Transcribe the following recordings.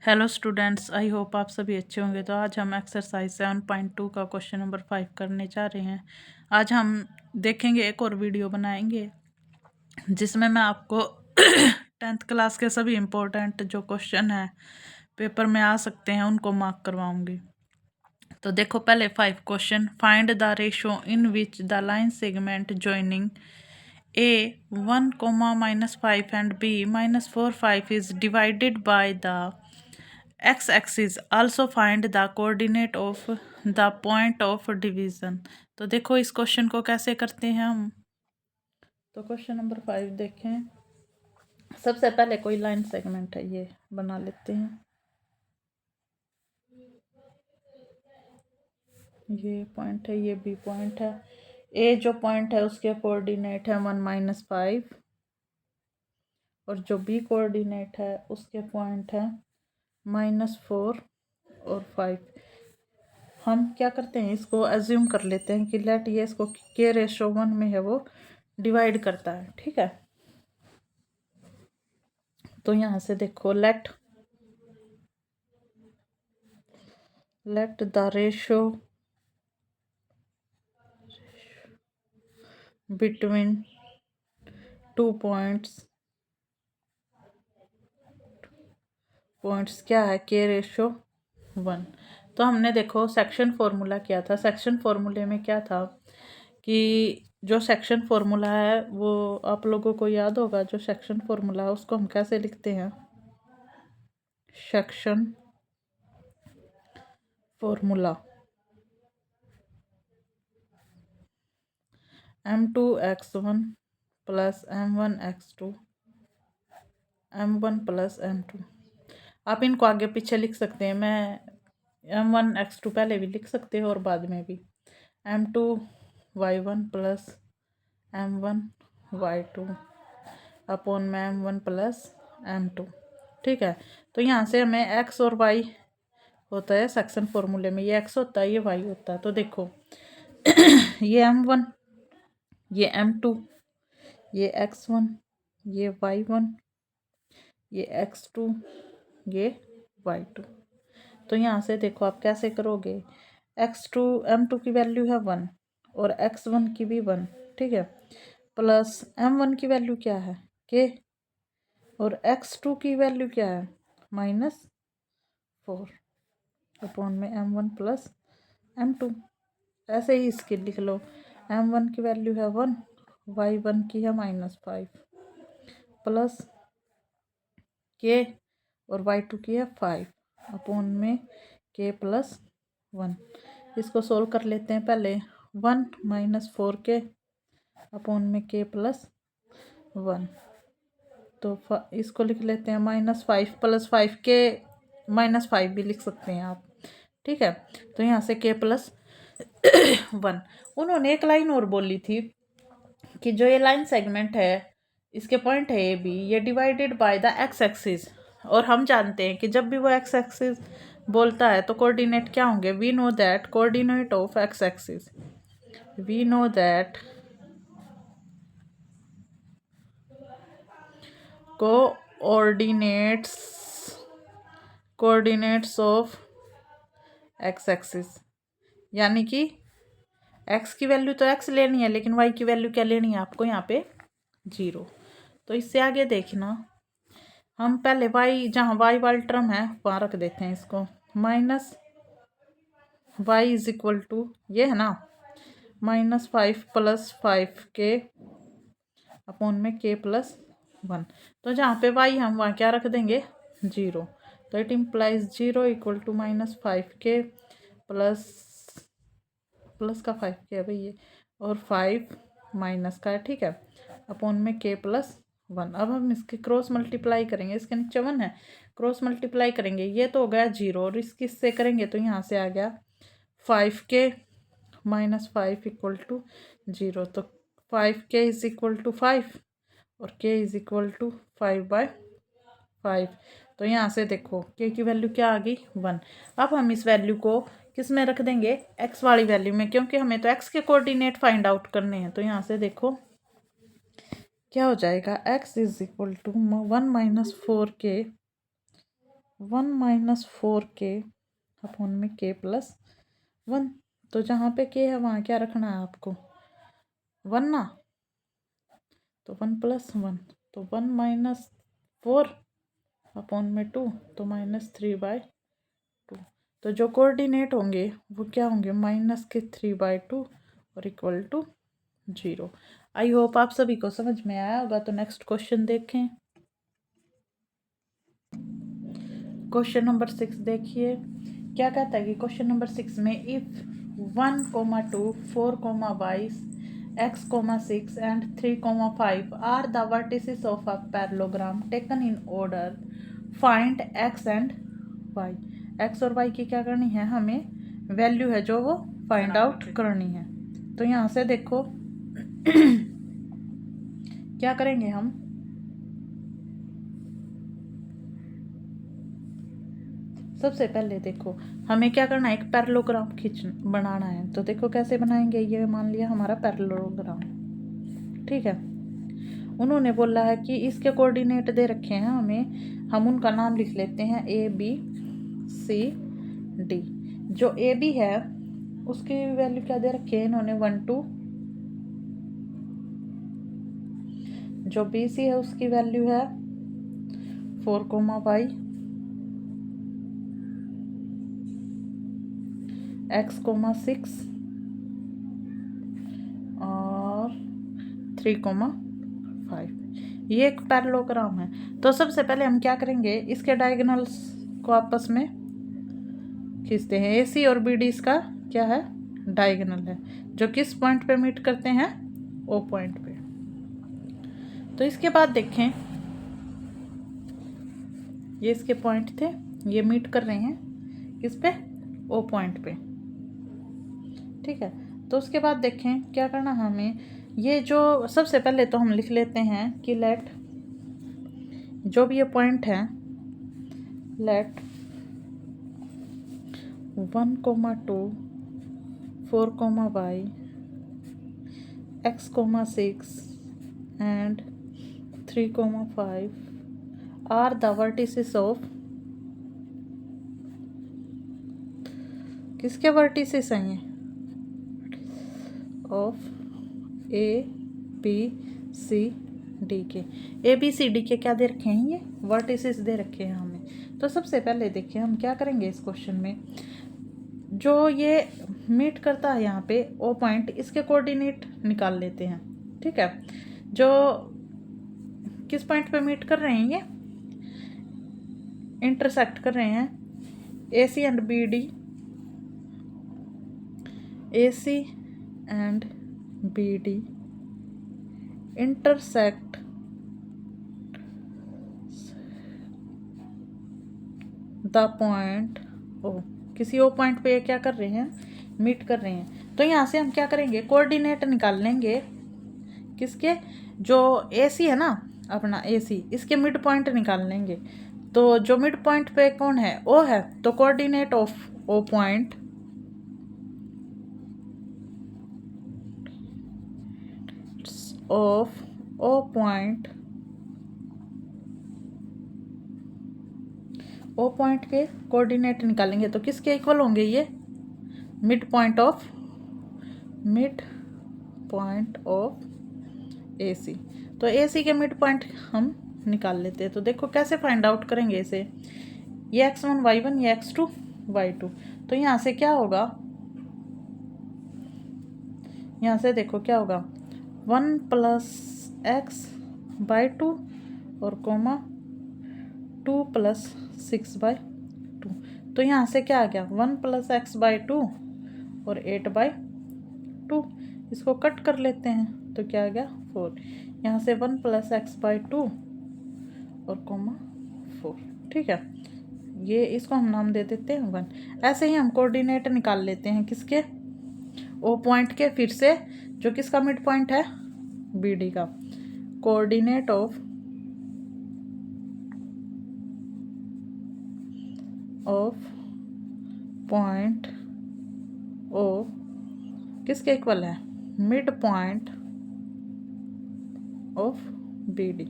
Hello students, आई hope आप सभी अच्छे होंगे। तो आज हम एक्सरसाइज 7.2 का क्वेश्चन नंबर 5 करने जा रहे हैं। आज हम देखेंगे, एक और वीडियो बनाएंगे जिसमें मैं आपको 10th क्लास के सभी इम्पोर्टेंट जो क्वेश्चन हैं पेपर में आ सकते हैं उनको मार्क करवाऊंगी। तो देखो, पहले 5 question. Find the ratio in which the line segment joining A 1, -5 and B -4, 5 is divided by the x-axis. Also find the coordinate of the point of division. तो देखो इस क्वेश्चन को कैसे करते हैं हम। तो क्वेश्चन नंबर 5 देखें। सबसे पहले कोई लाइन सेगमेंट है, ये बना लेते हैं। ये पॉइंट है, ये बी पॉइंट है। ए जो पॉइंट है उसके कोऑर्डिनेट है 1 - 5 और जो बी कोऑर्डिनेट है उसके पॉइंट है -4 और 5। हम क्या करते हैं, इसको एज्यूम कर लेते हैं कि लेट ये इसको के रेशो 1 में है वो डिवाइड करता है, ठीक है। तो यहाँ से देखो, let the ratio between 2 points क्या है, के रेशो 1। तो हमने देखो सेक्शन फॉर्मूला क्या था। सेक्शन फॉर्मूले में क्या था कि जो सेक्शन फॉर्मूला है वो आप लोगों को याद होगा। जो सेक्शन फॉर्मूला है उसको हम कैसे लिखते हैं, section formula m2x1 plus m1x2 m1 plus m2। आप इनको आगे पीछे लिख सकते हैं। मैं m1x2 पहले भी लिख सकते हो और बाद में भी। m2y1 प्लस m1y2 अपॉन में m1 प्लस m2, ठीक है। तो यहाँ से हमें x और y होता है सेक्शन फॉर्मूले में, ये x होता है, ये y होता है। तो देखो ये m1, ये m2, ये x1, ये y1, ये x2, ये y2। तो यहाँ से देखो आप कैसे करोगे, x2 m2 की वैल्यू है 1 और x1 की भी 1, ठीक है। प्लस m1 की वैल्यू क्या है, k, और x2 की वैल्यू क्या है, -4 अपॉन में m1 प्लस m2। ऐसे ही इसकी लिख लो, m1 की वैल्यू है 1, y1 की है -5 प्लस k और y2 की है 5 अपॉन में k प्लस 1। इसको सोल्व कर लेते हैं पहले। 1 - 4k अपॉन में k प्लस 1। तो इसको लिख लेते हैं -5 प्लस 5k -5 भी लिख सकते हैं आप, ठीक है। तो यहाँ से k प्लस 1। उन्होंने एक लाइन और बोली थी कि जो ये लाइन सेगमेंट है इसके पॉइंट है ए बी, ये divided by the x axis. और हम जानते हैं कि जब भी वो एक्स एक्सिस बोलता है तो कोऑर्डिनेट क्या होंगे। We know that coordinate of X axis, we know that coordinates of X axis, यानी कि एक्स की वैल्यू तो एक्स लेनी है लेकिन वाई की वैल्यू क्या लेनी है आपको, यहाँ पे 0। तो इससे आगे देखना, हम पहले वाई, जहाँ वाई वाली टर्म है वहाँ रख देते हैं इसको। Minus y is equal to, ये है ना, -5 प्लस 5k अपॉन में k प्लस 1। तो जहाँ पे y हम वहाँ क्या रख देंगे, 0। तो it implies 0 equal to -5k plus का 5k है भाई ये, और 5 माइनस का है, ठीक है, अपॉन में k प्लस 1। अब हम इसके क्रॉस मल्टीप्लाई करेंगे, इसके नीचे 1 है, क्रॉस मल्टीप्लाई करेंगे, ये तो हो गया 0 और इसकी इससे करेंगे तो यहाँ से आ गया 5k -5 इक्वल टू 0। तो 5k इज इक्वल टू 5 और k इज इक्वल टू 5/5। तो यहाँ से देखो k की वैल्यू क्या आ गई, 1। अब हम इस वैल्यू को किस में रख देंगे, x वाली वैल्यू में, क्योंकि हमें तो x के कोऑर्डिनेट फाइंड आउट करने हैं। तो यहाँ से देखो क्या हो जाएगा, x is equal to 1 - 4k 1 minus 4k upon में k प्लस 1। तो जहाँ पे k है वहाँ क्या रखना है आपको, 1 ना, तो 1 प्लस 1, तो 1 माइनस 4 अपॉन में 2, तो -3/2। तो जो कोऑर्डिनेट होंगे वो क्या होंगे, -3/2 और इक्वल टू 0। आई होप आप सभी को समझ में आया होगा। तो नेक्स्ट क्वेश्चन देखें। क्वेश्चन नंबर 6 देखिए क्या कहता है कि क्वेश्चन नंबर 6 में if 1, 2, 4, 22, x, 6 and 3, 5 are the vertices of a parallelogram taken in order, find x and y। x और y की क्या करनी है, हमें वैल्यू है जो वो फाइंड आउट करनी है। तो यहाँ से देखो क्या करेंगे हम, सबसे पहले देखो हमें क्या करना है, एक पैरेललोग्राम बनाना है। तो देखो कैसे बनाएंगे, ये मान लिया हमारा पैरेललोग्राम, ठीक है। उन्होंने बोला है कि इसके कोऑर्डिनेट दे रखे हैं हमें, हम उनका नाम लिख लेते हैं ABCD। जो AB है उसकी वैल्यू क्या दे रखी है इन्होंने, 1 2। जो BC है उसकी वैल्यू है 4, y, x, 6 और 3, 5। ये एक पैरेललोग्राम है। तो सबसे पहले हम क्या करेंगे, इसके डायगोनल्स को आपस में खींचते हैं। AC और BD इसका क्या है, डायगोनल है, जो किस पॉइंट पे मीट करते हैं, O पॉइंट पे। तो इसके बाद देखें, ये इसके पॉइंट थे, ये मीट कर रहे हैं किस पे, O पॉइंट पे, ठीक है। तो उसके बाद देखें क्या करना है हमें, ये जो सबसे पहले तो हम लिख लेते हैं कि लेट, जो भी ये पॉइंट है, late 1, 2, 4, y, x, 6 and 3, 5 are the vertices of, किसके वर्टिसेस हैं ये, ऑफ ABCD के। ABCD के क्या दे रखे हैं, ये वर्टिसेस दे रखे हैं हमें। तो सबसे पहले देखिए हम क्या करेंगे इस क्वेश्चन में, जो ये मीट करता है यहाँ पे O पॉइंट, इसके कोऑर्डिनेट निकाल लेते हैं, ठीक है। जो किस पॉइंट पे मीट कर रहे हैं, ये इंटरसेक्ट कर रहे हैं, AC and BD, AC and BD intersect the point O। किसी O पॉइंट पे क्या कर रहे हैं, मीट कर रहे हैं। तो यहाँ से हम क्या करेंगे, कोऑर्डिनेट निकाल लेंगे किसके, जो AC है ना अपना AC, इसके मिड पॉइंट निकाल लेंगे। तो जो मिड पॉइंट पे कौन है, O है, तो coordinate of O point of O point, O point के कोऑर्डिनेट निकालेंगे तो किसके इक्वल होंगे, ये मिड पॉइंट ऑफ AC। तो AC के मिड पॉइंट हम निकाल लेते हैं। तो देखो कैसे फाइंड आउट करेंगे इसे, ये x1 y1, ये x2 y2। तो यहाँ से क्या होगा, यहाँ से देखो क्या होगा, 1 प्लस x/2 और 2 प्लस 6/2। तो यहाँ से क्या आ गया, 1 प्लस x/2 और 8/2। इसको कट कर लेते हैं तो क्या आ गया, 4। यहाँ से 1 प्लस x/2 और 4, ठीक है। ये इसको हम नाम दे देते हैं 1। ऐसे ही हम कोऑर्डिनेट निकाल लेते हैं किसके, O पॉइंट के, फिर से जो किसका मिड पॉइंट है, BD का। कोऑर्डिनेट ऑफ पॉइंट O किसके इक्वल है, मिड पॉइंट ऑफ BD,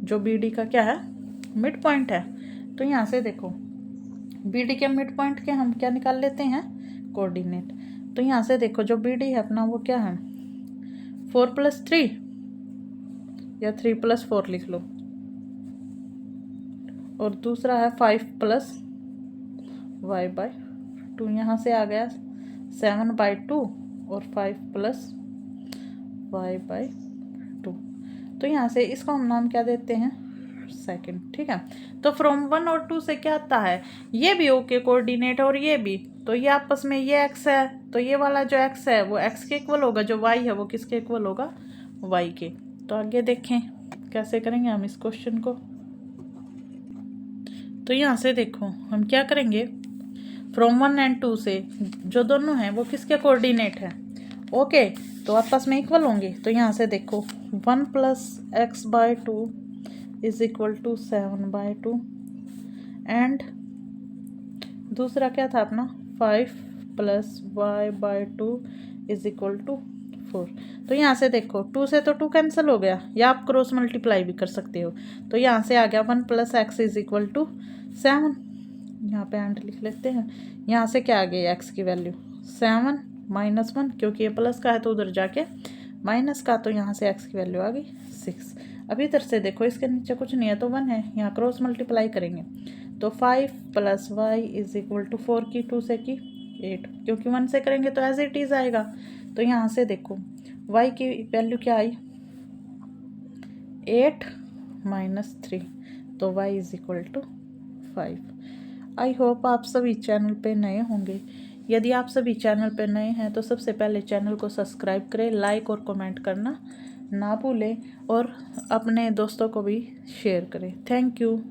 जो BD का क्या है, मिड पॉइंट है। तो यहाँ से देखो बी डी के मिड पॉइंट के हम क्या निकाल लेते हैं, कोऑर्डिनेट। तो यहाँ से देखो जो बी डी है अपना वो क्या है, 4+3 या 3+4 लिख लो, और दूसरा है 5+y/2। यहाँ से आ गया 7/2 और 5+y/2। तो यहाँ से इसको हम नाम क्या देते हैं, सेकंड। ठीक है, तो फ्रॉम 1 और 2 से क्या आता है, ये भी ओके कोऑर्डिनेट और ये भी, तो ये आपस में ये x है, तो ये वाला जो x है वो x के इक्वल होगा, जो y है वो किसके इक्वल होगा, y के। तो आगे देखें कैसे करेंगे हम इस क्वेश्चन को। तो यहाँ से देखो हम क्या करेंगे, फ्रॉम 1 एंड 2 से जो दोनों हैं वो किसके कोऑर्डिनेट है, ओके, तो आपस में इक्वल होंगे। तो यहाँ से देखो 1 + x/2 is equal to 7/2 and दूसरा क्या था अपना 5 + y/2 इज इक्वल टू 4। तो यहाँ से देखो 2 से तो 2 कैंसिल हो गया, या आप क्रॉस मल्टीप्लाई भी कर सकते हो। तो यहाँ से आ गया 1 + x इज इक्वल टू 7। यहाँ पे एंड लिख लेते हैं। यहाँ से क्या आ गई x की वैल्यू 7 - 1, क्योंकि ये प्लस का है तो उधर जाके माइनस का, तो यहाँ से x की वैल्यू आ गई 6। अब इधर से देखो इसके नीचे कुछ नहीं है तो 1 है, यहाँ क्रॉस मल्टीप्लाई करेंगे तो 5 + y इज इक्वल टू 4 की 2 से की 8, क्योंकि 1 से करेंगे तो एज इट इज़ आएगा। तो यहाँ से देखो y की वैल्यू क्या आई 8 - 3, तो y is equal to 5। I hope आप सभी चैनल पे नए होंगे। यदि आप सभी चैनल पे नए हैं तो सबसे पहले चैनल को सब्सक्राइब करें, लाइक और कमेंट करना ना भूलें, और अपने दोस्तों को भी शेयर करें। Thank you.